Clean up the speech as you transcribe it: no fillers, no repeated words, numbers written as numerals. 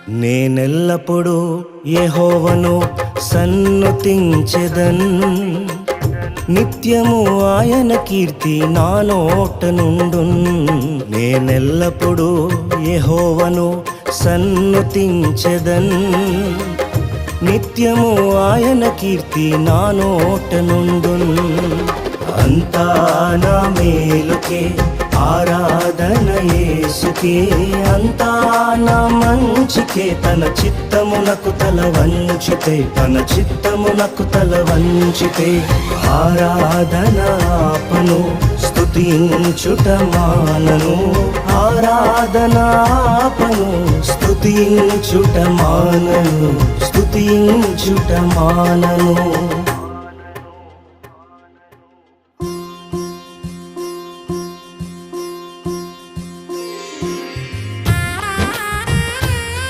నేనెల్లప్పుడూ యెహోవాను సన్నుతించెదన్, నిత్యము ఆయన కీర్తి నా నోట నుండున్. నేనెల్లప్పుడూ యెహోవాను సన్నుతించెదన్, నిత్యము ఆయన కీర్తి నా నోట నుండున్. అంతా నా మేలుకే ఆరాధన యేసుకే, అంతా నా మంచికే. తన చిత్తమునకు తల వంచితే, తన చిత్తమునకు తల వంచితే ఆరాధన ఆపను, స్తుతించుట మానను. ఆరాధన ఆపను, స్తుతించుట మానను, స్తుతించుట మానను.